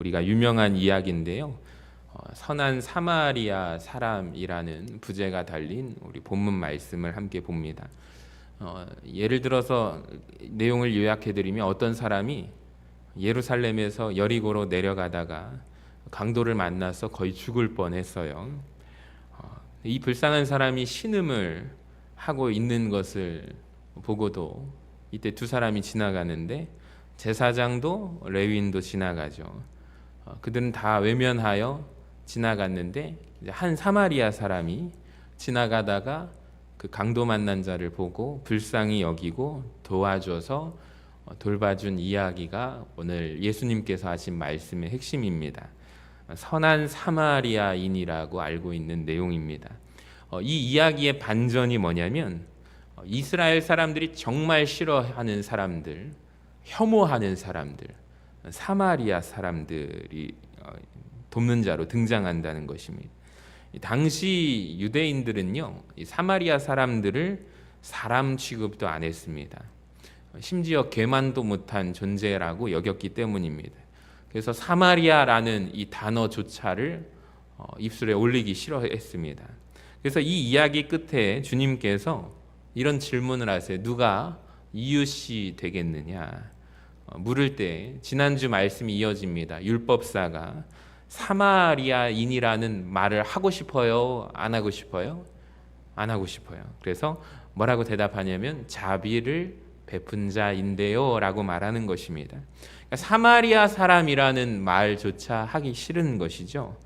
우리가 유명한 이야기인데요. 선한 사마리아 사람이라는 부제가 달린 우리 본문 말씀을 함께 봅니다. 예를 들어서 내용을 요약해드리면 어떤 사람이 예루살렘에서 여리고로 내려가다가 강도를 만나서 거의 죽을 뻔했어요. 이 불쌍한 사람이 신음을 하고 있는 것을 보고도 이때 두 사람이 지나가는데 제사장도 레위인도 지나가죠. 그들은 다 외면하여 지나갔는데 한 사마리아 사람이 지나가다가 그 강도 만난 자를 보고 불쌍히 여기고 도와줘서 돌봐준 이야기가 오늘 예수님께서 하신 말씀의 핵심입니다. 선한 사마리아인이라고 알고 있는 내용입니다. 이 이야기의 반전이 뭐냐면 이스라엘 사람들이 정말 싫어하는 사람들, 혐오하는 사람들, 사마리아 사람들이 돕는 자로 등장한다는 것입니다. 당시 유대인들은요, 이 사마리아 사람들을 사람 취급도 안 했습니다. 심지어 계만도 못한 존재라고 여겼기 때문입니다. 그래서 사마리아라는 이 단어조차를 입술에 올리기 싫어했습니다. 그래서 이 이야기 끝에 주님께서 이런 질문을 하세요. 누가 이웃이 되겠느냐? 물을 때 지난주 말씀이 이어집니다. 율법사가 사마리아인이라는 말을 하고 싶어요? 안 하고 싶어요? 안 하고 싶어요. 그래서 뭐라고 대답하냐면 자비를 베푼 자인데요 라고 말하는 것입니다. 그러니까 사마리아 사람이라는 말조차 하기 싫은 것이죠.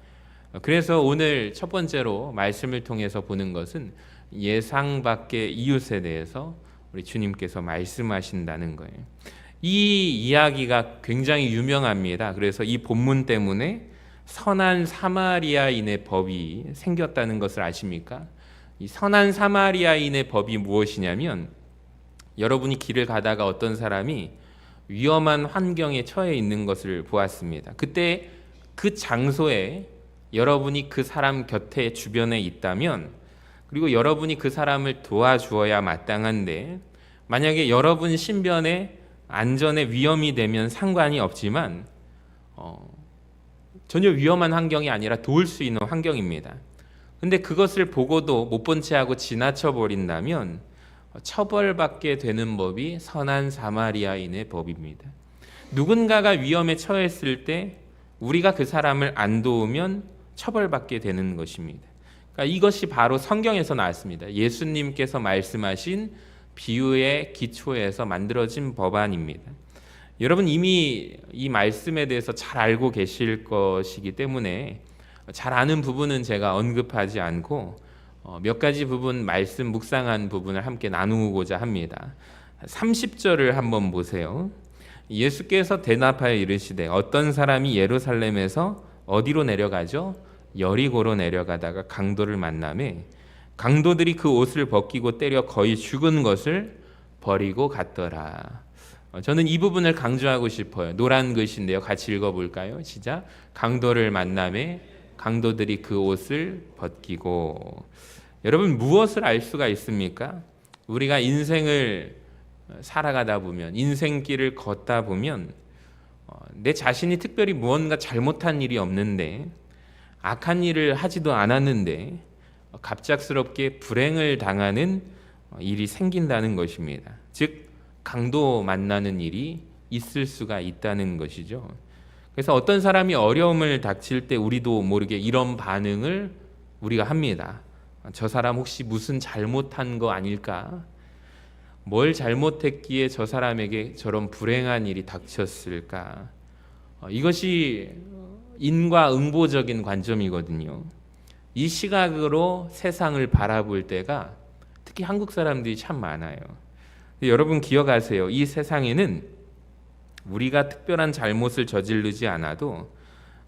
그래서 오늘 첫 번째로 말씀을 통해서 보는 것은 예상 밖의 이웃에 대해서 우리 주님께서 말씀하신다는 거예요. 이 이야기가 굉장히 유명합니다. 그래서 이 본문 때문에 선한 사마리아인의 법이 생겼다는 것을 아십니까? 이 선한 사마리아인의 법이 무엇이냐면 여러분이 길을 가다가 어떤 사람이 위험한 환경에 처해 있는 것을 보았습니다. 그때 그 장소에 여러분이 그 사람 곁에 주변에 있다면 그리고 여러분이 그 사람을 도와주어야 마땅한데 만약에 여러분 신변에 안전에 위험이 되면 상관이 없지만 전혀 위험한 환경이 아니라 도울 수 있는 환경입니다. 근데 그것을 보고도 못 본 채 하고 지나쳐 버린다면 처벌받게 되는 법이 선한 사마리아인의 법입니다. 누군가가 위험에 처했을 때 우리가 그 사람을 안 도우면 처벌받게 되는 것입니다. 그러니까 이것이 바로 성경에서 나왔습니다. 예수님께서 말씀하신 비유의 기초에서 만들어진 법안입니다. 여러분 이미 이 말씀에 대해서 잘 알고 계실 것이기 때문에 잘 아는 부분은 제가 언급하지 않고 몇 가지 부분 말씀 묵상한 부분을 함께 나누고자 합니다. 30절을 한번 보세요. 예수께서 대답하여 이르시되 어떤 사람이 예루살렘에서 어디로 내려가죠? 여리고로 내려가다가 강도를 만나매 강도들이 그 옷을 벗기고 때려 거의 죽은 것을 버리고 갔더라. 저는 이 부분을 강조하고 싶어요. 노란 글씨인데요. 같이 읽어볼까요? 시작. 강도를 만나매 강도들이 그 옷을 벗기고. 여러분 무엇을 알 수가 있습니까? 우리가 인생을 살아가다 보면 인생길을 걷다 보면 내 자신이 특별히 무언가 잘못한 일이 없는데 악한 일을 하지도 않았는데 갑작스럽게 불행을 당하는 일이 생긴다는 것입니다. 즉 강도 만나는 일이 있을 수가 있다는 것이죠. 그래서 어떤 사람이 어려움을 닥칠 때 우리도 모르게 이런 반응을 우리가 합니다. 저 사람 혹시 무슨 잘못한 거 아닐까? 뭘 잘못했기에 저 사람에게 저런 불행한 일이 닥쳤을까? 이것이 인과응보적인 관점이거든요. 이 시각으로 세상을 바라볼 때가 특히 한국 사람들이 참 많아요. 여러분 기억하세요. 이 세상에는 우리가 특별한 잘못을 저지르지 않아도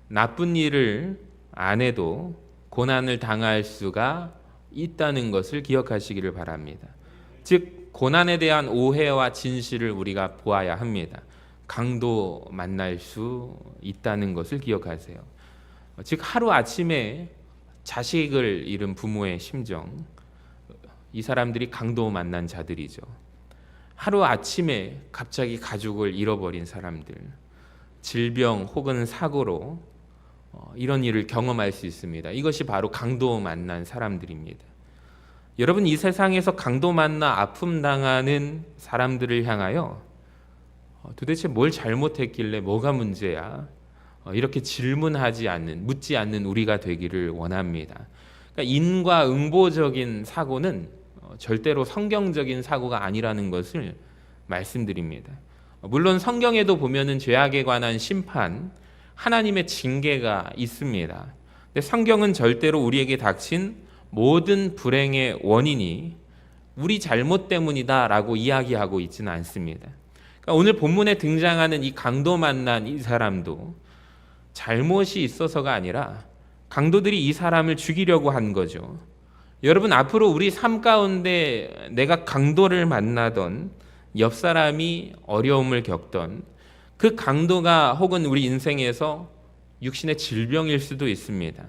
나쁜 일을 안 해도 고난을 당할 수가 있다는 것을 기억하시기를 바랍니다. 즉 고난에 대한 오해와 진실을 우리가 보아야 합니다. 강도 만날 수 있다는 것을 기억하세요. 즉 하루아침에 자식을 잃은 부모의 심정, 이 사람들이 강도 만난 자들이죠. 하루아침에 갑자기 가족을 잃어버린 사람들, 질병 혹은 사고로 이런 일을 경험할 수 있습니다. 이것이 바로 강도 만난 사람들입니다. 여러분, 이 세상에서 강도 만나 아픔 당하는 사람들을 향하여 도대체 뭘 잘못했길래 뭐가 문제야? 이렇게 질문하지 않는, 묻지 않는 우리가 되기를 원합니다. 그러니까 인과응보적인 사고는 절대로 성경적인 사고가 아니라는 것을 말씀드립니다. 물론 성경에도 보면은 죄악에 관한 심판, 하나님의 징계가 있습니다. 근데 성경은 절대로 우리에게 닥친 모든 불행의 원인이 우리 잘못 때문이다라고 이야기하고 있지는 않습니다. 그러니까 오늘 본문에 등장하는 이 강도 만난 이 사람도 잘못이 있어서가 아니라 강도들이 이 사람을 죽이려고 한 거죠. 여러분, 앞으로 우리 삶 가운데 내가 강도를 만나던, 옆 사람이 어려움을 겪던 그 강도가 혹은 우리 인생에서 육신의 질병일 수도 있습니다.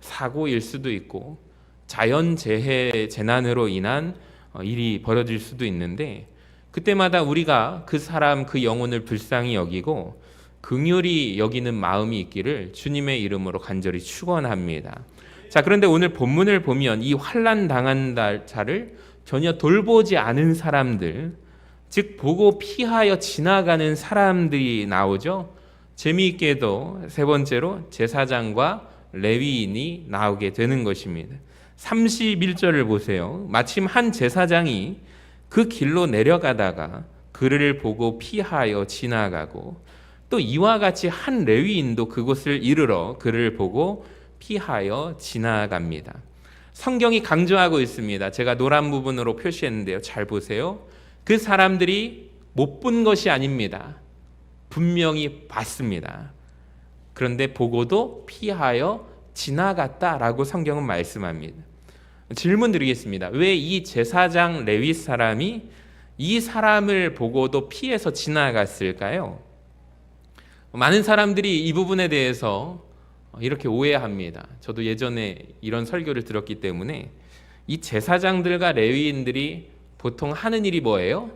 사고일 수도 있고 자연재해, 재난으로 인한 일이 벌어질 수도 있는데, 그때마다 우리가 그 사람, 그 영혼을 불쌍히 여기고 긍휼히 여기는 마음이 있기를 주님의 이름으로 간절히 축원합니다. 자, 그런데 오늘 본문을 보면 이 환난 당한 자를 전혀 돌보지 않은 사람들, 즉 보고 피하여 지나가는 사람들이 나오죠. 재미있게도 세 번째로 제사장과 레위인이 나오게 되는 것입니다. 31절을 보세요. 마침 한 제사장이 그 길로 내려가다가 그를 보고 피하여 지나가고, 또 이와 같이 한 레위인도 그곳을 이르러 그를 보고 피하여 지나갑니다. 성경이 강조하고 있습니다. 제가 노란 부분으로 표시했는데요. 잘 보세요. 그 사람들이 못 본 것이 아닙니다. 분명히 봤습니다. 그런데 보고도 피하여 지나갔다라고 성경은 말씀합니다. 질문 드리겠습니다. 왜 이 제사장 레위 사람이 이 사람을 보고도 피해서 지나갔을까요? 많은 사람들이 이 부분에 대해서 이렇게 오해합니다. 저도 예전에 이런 설교를 들었기 때문에 이 제사장들과 레위인들이 보통 하는 일이 뭐예요?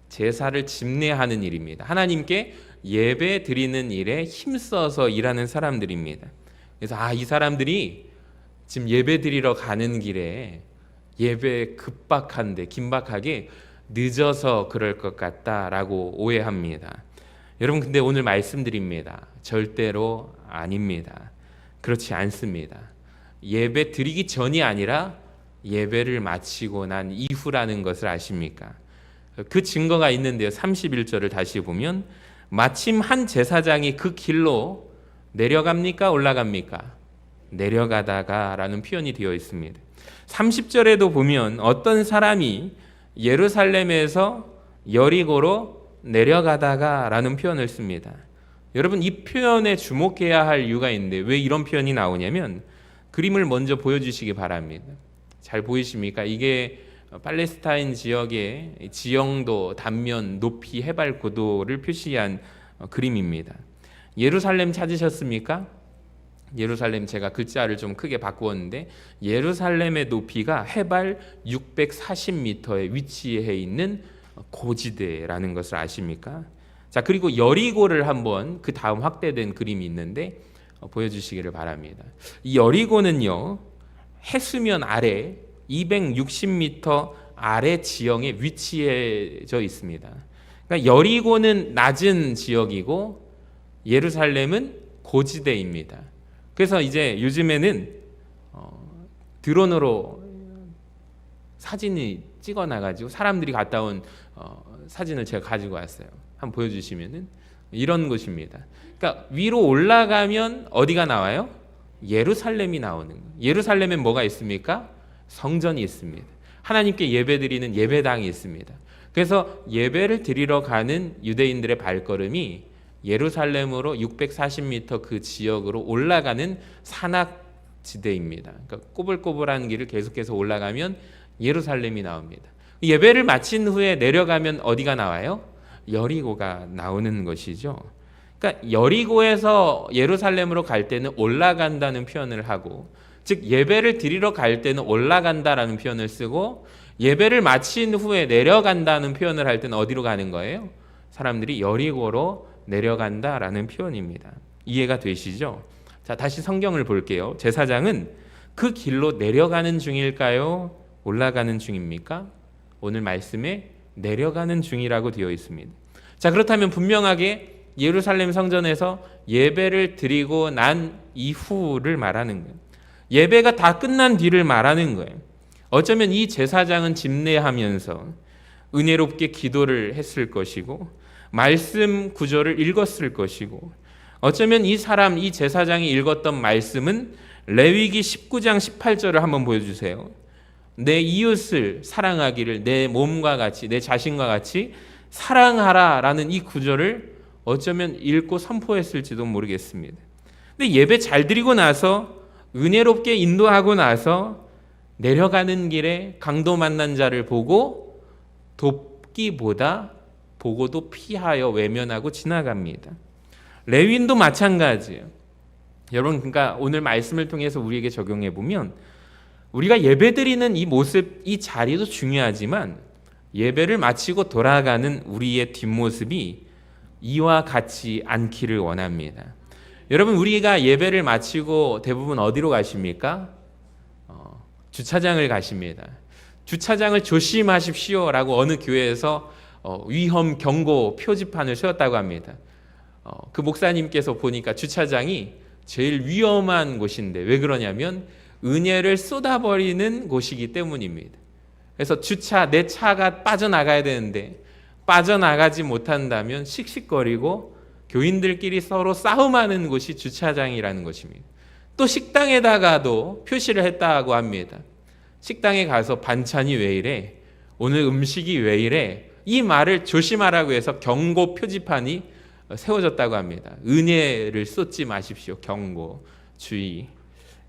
제사를 집례하는 일입니다. 하나님께 예배 드리는 일에 힘써서 일하는 사람들입니다. 그래서 이 사람들이 지금 예배 드리러 가는 길에 예배 긴박하게 늦어서 그럴 것 같다라고 오해합니다. 여러분, 근데 오늘 말씀드립니다. 절대로 아닙니다. 그렇지 않습니다. 예배 드리기 전이 아니라 예배를 마치고 난 이후라는 것을 아십니까? 그 증거가 있는데요. 31절을 다시 보면 마침 한 제사장이 그 길로 내려갑니까? 올라갑니까? 내려가다가 라는 표현이 되어 있습니다. 30절에도 보면 어떤 사람이 예루살렘에서 여리고로 내려가다가 라는 표현을 씁니다. 여러분, 이 표현에 주목해야 할 이유가 있는데 왜 이런 표현이 나오냐면 그림을 먼저 보여주시기 바랍니다. 잘 보이십니까? 이게 팔레스타인 지역의 지형도, 단면, 높이, 해발 고도를 표시한 그림입니다. 예루살렘 찾으셨습니까? 예루살렘, 제가 글자를 좀 크게 바꾸었는데 예루살렘의 높이가 해발 640m에 위치해 있는 고지대라는 것을 아십니까? 자, 그리고 여리고를 한번 그 다음 확대된 그림이 있는데 보여주시기를 바랍니다. 이 여리고는요, 해수면 아래 260m 아래 지형에 위치해져 있습니다. 그러니까 여리고는 낮은 지역이고 예루살렘은 고지대입니다. 그래서 이제 요즘에는 드론으로 사진이 찍어놔가지고 사람들이 갔다 온 사진을 제가 가지고 왔어요. 한번 보여주시면은 이런 곳입니다. 그러니까 위로 올라가면 어디가 나와요? 예루살렘이 나오는 거예요. 예루살렘엔 뭐가 있습니까? 성전이 있습니다. 하나님께 예배드리는 예배당이 있습니다. 그래서 예배를 드리러 가는 유대인들의 발걸음이 예루살렘으로 640m 그 지역으로 올라가는 산악지대입니다. 그러니까 꼬불꼬불한 길을 계속해서 올라가면 예루살렘이 나옵니다. 예배를 마친 후에 내려가면 어디가 나와요? 여리고가 나오는 것이죠. 그러니까 여리고에서 예루살렘으로 갈 때는 올라간다는 표현을 하고, 즉 예배를 드리러 갈 때는 올라간다라는 표현을 쓰고, 예배를 마친 후에 내려간다는 표현을 할 때는 어디로 가는 거예요? 사람들이 여리고로 내려간다라는 표현입니다. 이해가 되시죠? 자, 다시 성경을 볼게요. 제사장은 그 길로 내려가는 중일까요? 올라가는 중입니까? 오늘 말씀에 내려가는 중이라고 되어 있습니다. 자, 그렇다면 분명하게 예루살렘 성전에서 예배를 드리고 난 이후를 말하는 거예요. 예배가 다 끝난 뒤를 말하는 거예요. 어쩌면 이 제사장은 집례하면서 은혜롭게 기도를 했을 것이고 말씀 구절을 읽었을 것이고 어쩌면 이 제사장이 읽었던 말씀은 레위기 19장 18절을 한번 보여주세요. 내 이웃을 사랑하기를 내 몸과 같이 내 자신과 같이 사랑하라 라는 이 구절을 어쩌면 읽고 선포했을지도 모르겠습니다. 근데 예배 잘 드리고 나서 은혜롭게 인도하고 나서 내려가는 길에 강도 만난 자를 보고 돕기보다 보고도 피하여 외면하고 지나갑니다. 레위인도 마찬가지예요. 여러분, 그러니까 오늘 말씀을 통해서 우리에게 적용해 보면 우리가 예배드리는 이 모습, 이 자리도 중요하지만 예배를 마치고 돌아가는 우리의 뒷모습이 이와 같지 않기를 원합니다. 여러분, 우리가 예배를 마치고 대부분 어디로 가십니까? 주차장을 가십니다. 주차장을 조심하십시오라고 어느 교회에서 위험 경고 표지판을 세웠다고 합니다. 그 목사님께서 보니까 주차장이 제일 위험한 곳인데 왜 그러냐면 은혜를 쏟아버리는 곳이기 때문입니다. 그래서 내 차가 빠져나가야 되는데 빠져나가지 못한다면 씩씩거리고 교인들끼리 서로 싸움하는 곳이 주차장이라는 것입니다. 또 식당에다가도 표시를 했다고 합니다. 식당에 가서 반찬이 왜 이래? 오늘 음식이 왜 이래? 이 말을 조심하라고 해서 경고 표지판이 세워졌다고 합니다. 은혜를 쏟지 마십시오. 경고, 주의.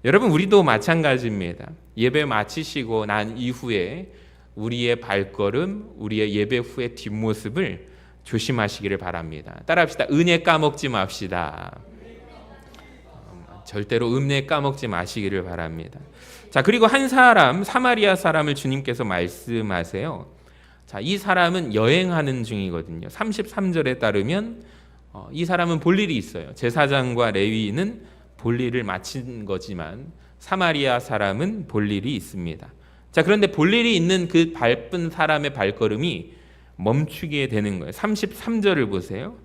여러분, 우리도 마찬가지입니다. 예배 마치시고 난 이후에 우리의 발걸음, 우리의 예배 후의 뒷모습을 조심하시기를 바랍니다. 따라합시다. 은혜 까먹지 맙시다. 절대로 은혜 까먹지 마시기를 바랍니다. 자, 그리고 한 사람, 사마리아 사람을 주님께서 말씀하세요. 자, 이 사람은 여행하는 중이거든요. 33절에 따르면 이 사람은 볼 일이 있어요. 제사장과 레위인은 볼 일을 마친 거지만 사마리아 사람은 볼 일이 있습니다. 자, 그런데 볼 일이 있는 그 바쁜 사람의 발걸음이 멈추게 되는 거예요. 33절을 보세요.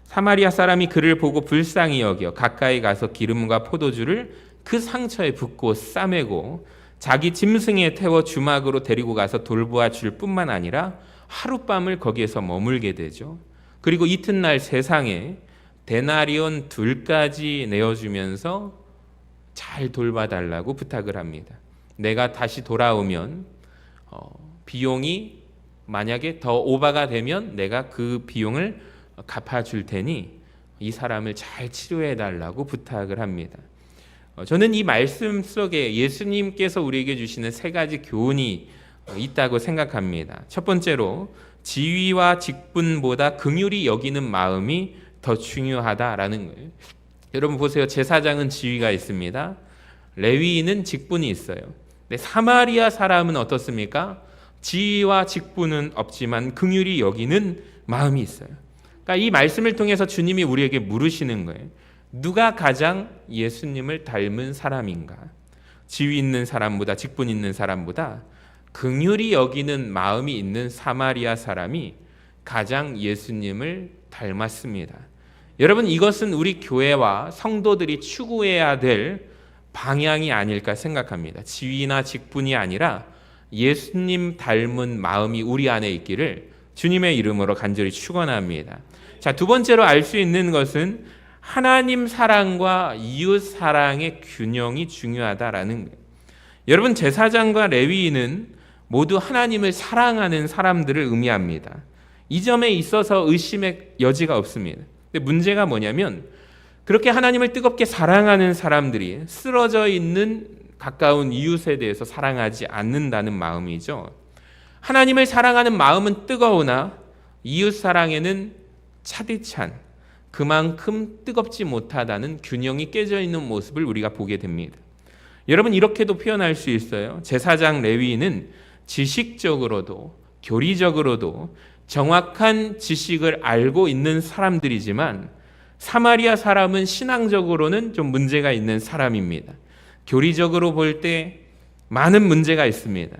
사마리아 사람이 그를 보고 불쌍히 여겨 가까이 가서 기름과 포도주를 그 상처에 붓고 싸매고 자기 짐승에 태워 주막으로 데리고 가서 돌보아 줄 뿐만 아니라 하룻밤을 거기에서 머물게 되죠. 그리고 이튿날 세상에 데나리온 2까지 내어주면서 잘 돌봐달라고 부탁을 합니다. 내가 다시 돌아오면 비용이 만약에 더 오바가 되면 내가 그 비용을 갚아줄 테니 이 사람을 잘 치료해달라고 부탁을 합니다. 저는 이 말씀 속에 예수님께서 우리에게 주시는 3가지 교훈이 있다고 생각합니다. 첫 번째로 지위와 직분보다 긍휼히 여기는 마음이 더 중요하다라는 거예요. 여러분 보세요. 제사장은 지위가 있습니다. 레위인은 직분이 있어요. 근데 사마리아 사람은 어떻습니까? 지위와 직분은 없지만 긍휼히 여기는 마음이 있어요. 그러니까 이 말씀을 통해서 주님이 우리에게 물으시는 거예요. 누가 가장 예수님을 닮은 사람인가? 지위 있는 사람보다 직분 있는 사람보다 긍휼히 여기는 마음이 있는 사마리아 사람이 가장 예수님을 닮았습니다. 여러분, 이것은 우리 교회와 성도들이 추구해야 될 방향이 아닐까 생각합니다. 지위나 직분이 아니라 예수님 닮은 마음이 우리 안에 있기를 주님의 이름으로 간절히 축원합니다. 자, 두 번째로 알 수 있는 것은 하나님 사랑과 이웃 사랑의 균형이 중요하다라는 거예요. 여러분, 제사장과 레위인은 모두 하나님을 사랑하는 사람들을 의미합니다. 이 점에 있어서 의심의 여지가 없습니다. 근데 문제가 뭐냐면 그렇게 하나님을 뜨겁게 사랑하는 사람들이 쓰러져 있는 가까운 이웃에 대해서 사랑하지 않는다는 마음이죠. 하나님을 사랑하는 마음은 뜨거우나 이웃 사랑에는 차디찬, 그만큼 뜨겁지 못하다는 균형이 깨져 있는 모습을 우리가 보게 됩니다. 여러분, 이렇게도 표현할 수 있어요. 제사장 레위인은 지식적으로도 교리적으로도 정확한 지식을 알고 있는 사람들이지만 사마리아 사람은 신앙적으로는 좀 문제가 있는 사람입니다. 교리적으로 볼 때 많은 문제가 있습니다.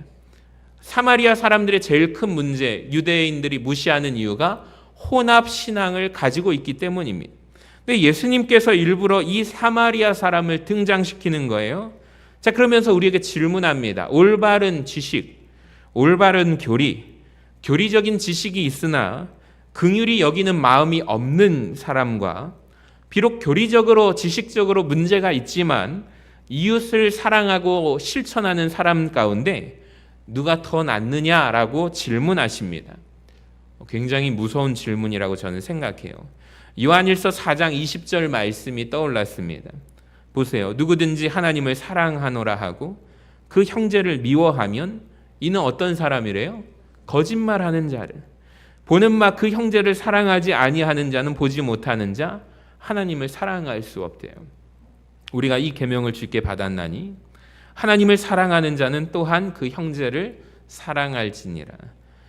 사마리아 사람들의 제일 큰 문제, 유대인들이 무시하는 이유가 혼합 신앙을 가지고 있기 때문입니다. 근데 예수님께서 일부러 이 사마리아 사람을 등장시키는 거예요. 자, 그러면서 우리에게 질문합니다. 올바른 지식, 올바른 교리적인 지식이 있으나 긍휼히 여기는 마음이 없는 사람과 비록 교리적으로 지식적으로 문제가 있지만 이웃을 사랑하고 실천하는 사람 가운데 누가 더 낫느냐라고 질문하십니다. 굉장히 무서운 질문이라고 저는 생각해요. 요한일서 4장 20절 말씀이 떠올랐습니다. 보세요. 누구든지 하나님을 사랑하노라 하고 그 형제를 미워하면 이는 어떤 사람이래요? 거짓말하는 자를. 보는 막 그 형제를 사랑하지 아니하는 자는 보지 못하는 자, 하나님을 사랑할 수 없대요. 우리가 이 계명을 주께 받았나니 하나님을 사랑하는 자는 또한 그 형제를 사랑할지니라.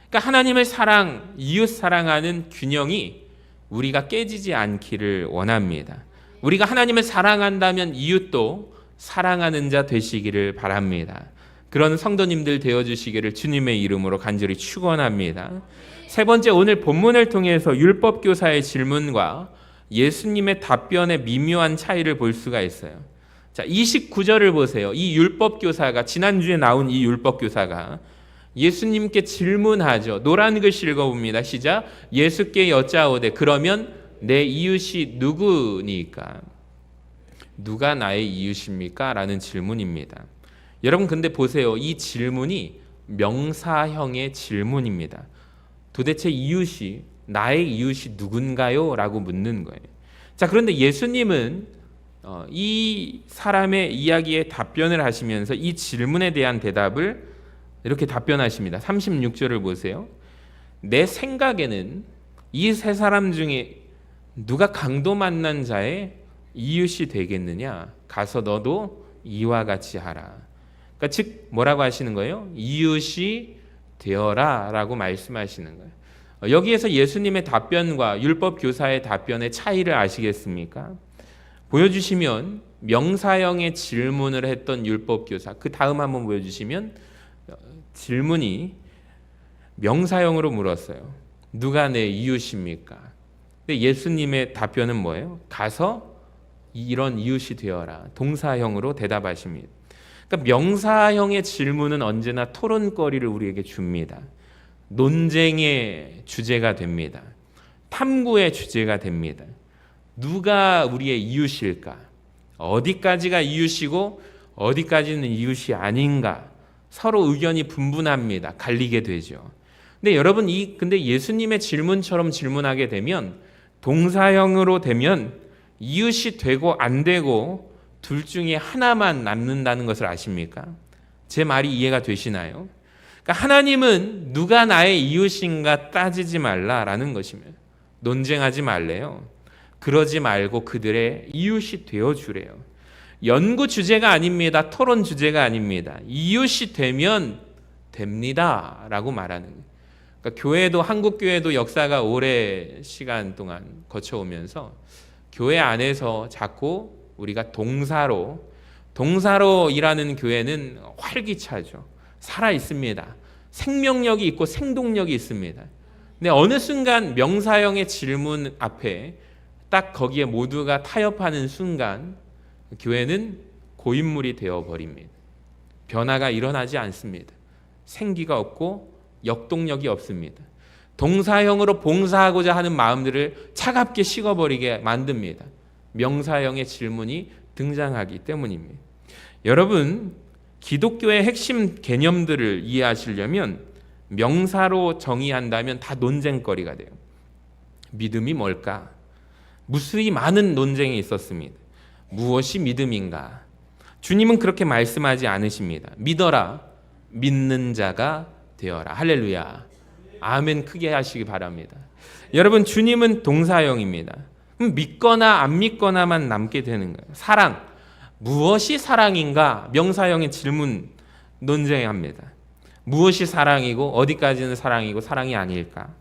그러니까 하나님을 사랑, 이웃 사랑하는 균형이 우리가 깨지지 않기를 원합니다. 우리가 하나님을 사랑한다면 이웃도 사랑하는 자 되시기를 바랍니다. 그런 성도님들 되어주시기를 주님의 이름으로 간절히 축원합니다. 세 번째, 오늘 본문을 통해서 율법교사의 질문과 예수님의 답변의 미묘한 차이를 볼 수가 있어요. 자, 29절을 보세요. 이 율법교사가, 지난주에 나온 이 율법교사가 예수님께 질문하죠. 노란 글씨 읽어봅니다. 시작. 예수께 여짜오되 그러면 내 이웃이 누구니까? 누가 나의 이웃입니까? 라는 질문입니다. 여러분, 근데 보세요. 이 질문이 명사형의 질문입니다. 도대체 이웃이, 나의 이웃이 누군가요? 라고 묻는 거예요. 자, 그런데 예수님은 이 사람의 이야기에 답변을 하시면서 이 질문에 대한 대답을 이렇게 답변하십니다. 36절을 보세요. 내 생각에는 이 세 사람 중에 누가 강도 만난 자의 이웃이 되겠느냐? 가서 너도 이와 같이 하라. 그러니까 즉 뭐라고 하시는 거예요? 이웃이 되어라 라고 말씀하시는 거예요. 여기에서 예수님의 답변과 율법 교사의 답변의 차이를 아시겠습니까? 보여주시면 명사형의 질문을 했던 율법 교사, 그 다음 한번 보여주시면 질문이 명사형으로 물었어요. 누가 내 이웃입니까? 근데 예수님의 답변은 뭐예요? 가서 이런 이웃이 되어라. 동사형으로 대답하십니다. 그러니까 명사형의 질문은 언제나 토론거리를 우리에게 줍니다. 논쟁의 주제가 됩니다. 탐구의 주제가 됩니다. 누가 우리의 이웃일까? 어디까지가 이웃이고 어디까지는 이웃이 아닌가? 서로 의견이 분분합니다. 갈리게 되죠. 근데 여러분, 근데 예수님의 질문처럼 질문하게 되면 동사형으로 되면 이웃이 되고 안 되고 둘 중에 하나만 남는다는 것을 아십니까? 제 말이 이해가 되시나요? 그러니까 하나님은 누가 나의 이웃인가 따지지 말라라는 것이며 논쟁하지 말래요. 그러지 말고 그들의 이웃이 되어주래요. 연구 주제가 아닙니다. 토론 주제가 아닙니다. 이웃이 되면 됩니다 라고 말하는 거예요. 그러니까 교회도, 한국 교회도 역사가 오래 시간 동안 거쳐오면서 교회 안에서 자꾸 우리가 동사로 일하는 교회는 활기차죠. 살아 있습니다. 생명력이 있고 생동력이 있습니다. 근데 어느 순간 명사형의 질문 앞에 딱 거기에 모두가 타협하는 순간 교회는 고인물이 되어버립니다. 변화가 일어나지 않습니다. 생기가 없고 역동력이 없습니다. 동사형으로 봉사하고자 하는 마음들을 차갑게 식어버리게 만듭니다. 명사형의 질문이 등장하기 때문입니다. 여러분, 기독교의 핵심 개념들을 이해하시려면 명사로 정의한다면 다 논쟁거리가 돼요. 믿음이 뭘까? 무수히 많은 논쟁이 있었습니다. 무엇이 믿음인가? 주님은 그렇게 말씀하지 않으십니다. 믿어라, 믿는 자가 되어라. 할렐루야. 아멘 크게 하시기 바랍니다. 여러분, 주님은 동사형입니다. 믿거나 안 믿거나만 남게 되는 거예요. 사랑, 무엇이 사랑인가? 명사형의 질문 논쟁합니다. 무엇이 사랑이고 어디까지는 사랑이고 사랑이 아닐까?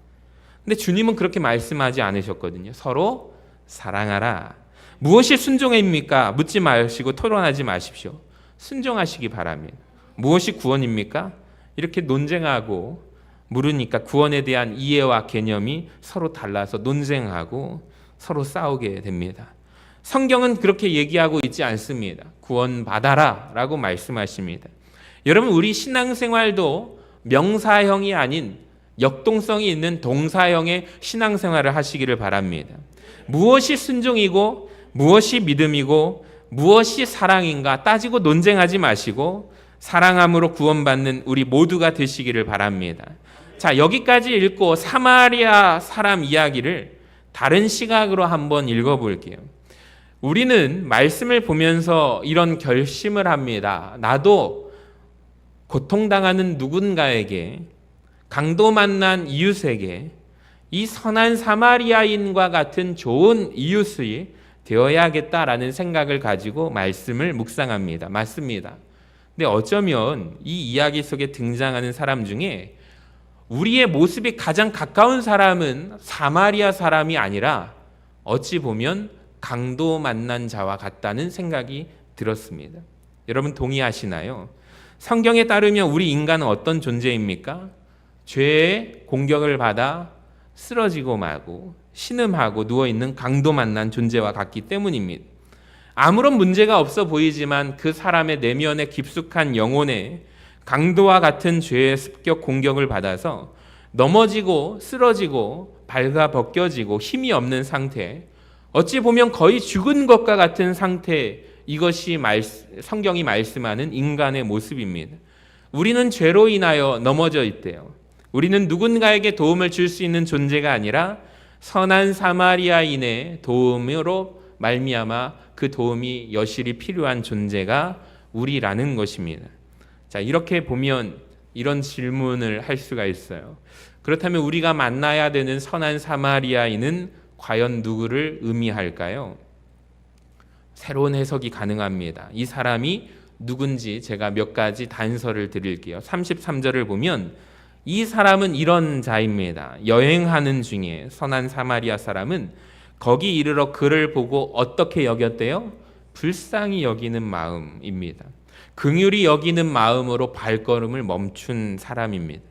근데 주님은 그렇게 말씀하지 않으셨거든요. 서로 사랑하라. 무엇이 순종입니까? 묻지 마시고 토론하지 마십시오. 순종하시기 바랍니다. 무엇이 구원입니까? 이렇게 논쟁하고 물으니까 구원에 대한 이해와 개념이 서로 달라서 논쟁하고 서로 싸우게 됩니다. 성경은 그렇게 얘기하고 있지 않습니다. 구원받아라 라고 말씀하십니다. 여러분, 우리 신앙생활도 명사형이 아닌 역동성이 있는 동사형의 신앙생활을 하시기를 바랍니다. 무엇이 순종이고 무엇이 믿음이고 무엇이 사랑인가 따지고 논쟁하지 마시고 사랑함으로 구원받는 우리 모두가 되시기를 바랍니다. 자, 여기까지 읽고 사마리아 사람 이야기를 다른 시각으로 한번 읽어볼게요. 우리는 말씀을 보면서 이런 결심을 합니다. 나도 고통당하는 누군가에게, 강도 만난 이웃에게 이 선한 사마리아인과 같은 좋은 이웃이 되어야겠다라는 생각을 가지고 말씀을 묵상합니다. 맞습니다. 근데 어쩌면 이 이야기 속에 등장하는 사람 중에 우리의 모습이 가장 가까운 사람은 사마리아 사람이 아니라 어찌 보면 강도 만난 자와 같다는 생각이 들었습니다. 여러분 동의하시나요? 성경에 따르면 우리 인간은 어떤 존재입니까? 죄의 공격을 받아 쓰러지고 마고 신음하고 누워있는 강도 만난 존재와 같기 때문입니다. 아무런 문제가 없어 보이지만 그 사람의 내면의 깊숙한 영혼에 강도와 같은 죄의 습격 공격을 받아서 넘어지고 쓰러지고 발가벗겨지고 힘이 없는 상태, 어찌 보면 거의 죽은 것과 같은 상태, 이것이 성경이 말씀하는 인간의 모습입니다. 우리는 죄로 인하여 넘어져 있대요. 우리는 누군가에게 도움을 줄 수 있는 존재가 아니라 선한 사마리아인의 도움으로 말미암아 그 도움이 여실히 필요한 존재가 우리라는 것입니다. 자, 이렇게 보면 이런 질문을 할 수가 있어요. 그렇다면 우리가 만나야 되는 선한 사마리아인은 과연 누구를 의미할까요? 새로운 해석이 가능합니다. 이 사람이 누군지 제가 몇 가지 단서를 드릴게요. 33절을 보면 이 사람은 이런 자입니다. 여행하는 중에 선한 사마리아 사람은 거기 이르러 그를 보고 어떻게 여겼대요? 불쌍히 여기는 마음입니다. 긍휼히 여기는 마음으로 발걸음을 멈춘 사람입니다.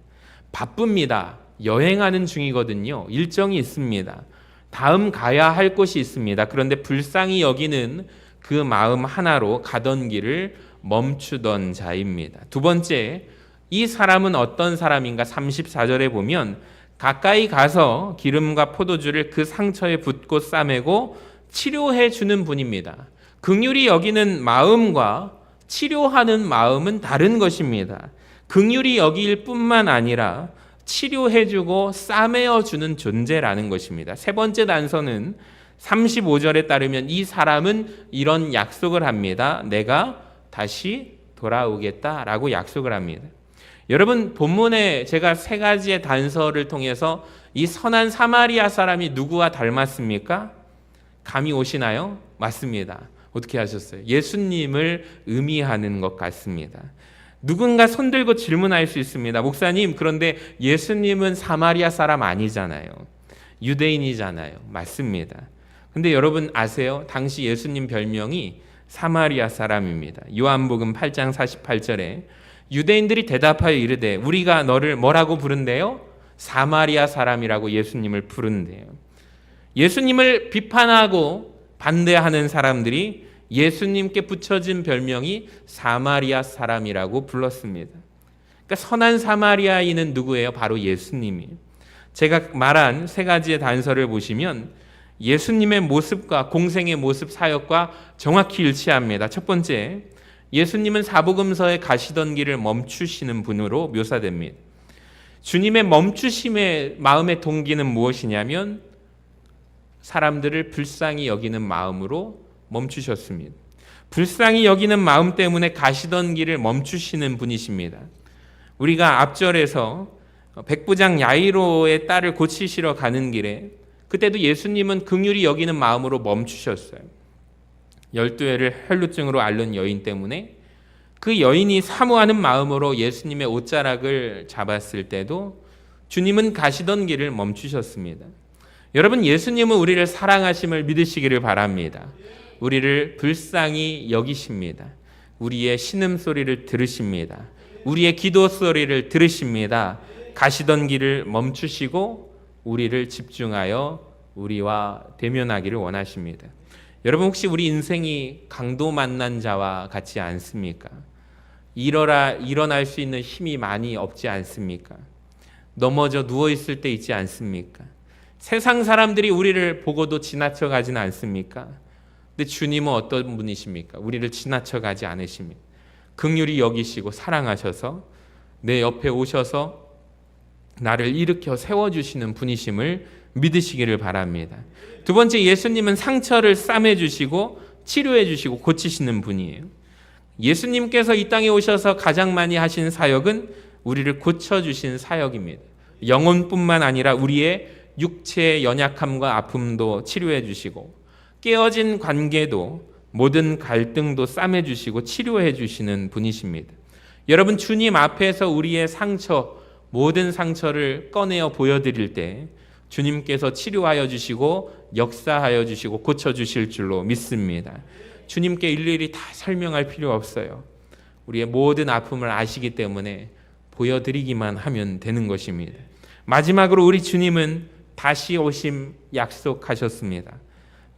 바쁩니다. 여행하는 중이거든요. 일정이 있습니다. 다음 가야 할 곳이 있습니다. 그런데 불쌍히 여기는 그 마음 하나로 가던 길을 멈추던 자입니다. 두 번째, 이 사람은 어떤 사람인가? 34절에 보면 가까이 가서 기름과 포도주를 그 상처에 붓고 싸매고 치료해 주는 분입니다. 긍휼히 여기는 마음과 치료하는 마음은 다른 것입니다. 긍휼히 여길 뿐만 아니라 치료해주고 싸매어주는 존재라는 것입니다. 세 번째 단서는 35절에 따르면 이 사람은 이런 약속을 합니다. 내가 다시 돌아오겠다라고 약속을 합니다. 여러분, 본문에 제가 세 가지의 단서를 통해서 이 선한 사마리아 사람이 누구와 닮았습니까? 감이 오시나요? 맞습니다. 어떻게 하셨어요? 예수님을 의미하는 것 같습니다. 누군가 손들고 질문할 수 있습니다. 목사님, 그런데 예수님은 사마리아 사람 아니잖아요. 유대인이잖아요. 맞습니다. 근데 여러분 아세요? 당시 예수님 별명이 사마리아 사람입니다. 요한복음 8장 48절에 유대인들이 대답하여 이르되 우리가 너를 뭐라고 부른대요? 사마리아 사람이라고 예수님을 부른대요. 예수님을 비판하고 반대하는 사람들이 예수님께 붙여진 별명이 사마리아 사람이라고 불렀습니다. 그러니까 선한 사마리아인은 누구예요? 바로 예수님이에요. 제가 말한 세 가지의 단서를 보시면 예수님의 모습과 공생의 모습, 사역과 정확히 일치합니다. 첫 번째, 예수님은 사복음서에 가시던 길을 멈추시는 분으로 묘사됩니다. 주님의 멈추심의 마음의 동기는 무엇이냐면 사람들을 불쌍히 여기는 마음으로 멈추셨습니다. 불쌍히 여기는 마음 때문에 가시던 길을 멈추시는 분이십니다. 우리가 앞절에서 백부장 야이로의 딸을 고치시러 가는 길에 그때도 예수님은 긍휼히 여기는 마음으로 멈추셨어요. 12회를 혈루증으로 앓는 여인 때문에 그 여인이 사모하는 마음으로 예수님의 옷자락을 잡았을 때도 주님은 가시던 길을 멈추셨습니다. 여러분, 예수님은 우리를 사랑하심을 믿으시기를 바랍니다. 우리를 불쌍히 여기십니다. 우리의 신음소리를 들으십니다. 우리의 기도 소리를 들으십니다. 가시던 길을 멈추시고 우리를 집중하여 우리와 대면하기를 원하십니다. 여러분, 혹시 우리 인생이 강도 만난 자와 같지 않습니까? 일어날 수 있는 힘이 많이 없지 않습니까? 넘어져 누워있을 때 있지 않습니까? 세상 사람들이 우리를 보고도 지나쳐 가지는 않습니까? 근데 주님은 어떤 분이십니까? 우리를 지나쳐 가지 않으십니까? 긍휼히 여기시고 사랑하셔서 내 옆에 오셔서 나를 일으켜 세워주시는 분이심을 믿으시기를 바랍니다. 두 번째, 예수님은 상처를 싸매주시고 치료해주시고 고치시는 분이에요. 예수님께서 이 땅에 오셔서 가장 많이 하신 사역은 우리를 고쳐주신 사역입니다. 영혼뿐만 아니라 우리의 육체의 연약함과 아픔도 치료해주시고 깨어진 관계도 모든 갈등도 싸매주시고 치료해주시는 분이십니다. 여러분, 주님 앞에서 우리의 상처, 모든 상처를 꺼내어 보여드릴 때 주님께서 치료하여 주시고 역사하여 주시고 고쳐주실 줄로 믿습니다. 주님께 일일이 다 설명할 필요 없어요. 우리의 모든 아픔을 아시기 때문에 보여드리기만 하면 되는 것입니다. 마지막으로 우리 주님은 다시 오심 약속하셨습니다.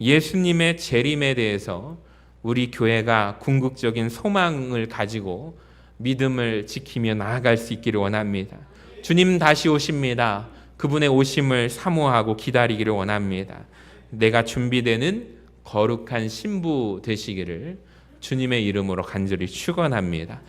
예수님의 재림에 대해서 우리 교회가 궁극적인 소망을 가지고 믿음을 지키며 나아갈 수 있기를 원합니다. 주님 다시 오십니다. 그분의 오심을 사모하고 기다리기를 원합니다. 내가 준비되는 거룩한 신부 되시기를 주님의 이름으로 간절히 축원합니다.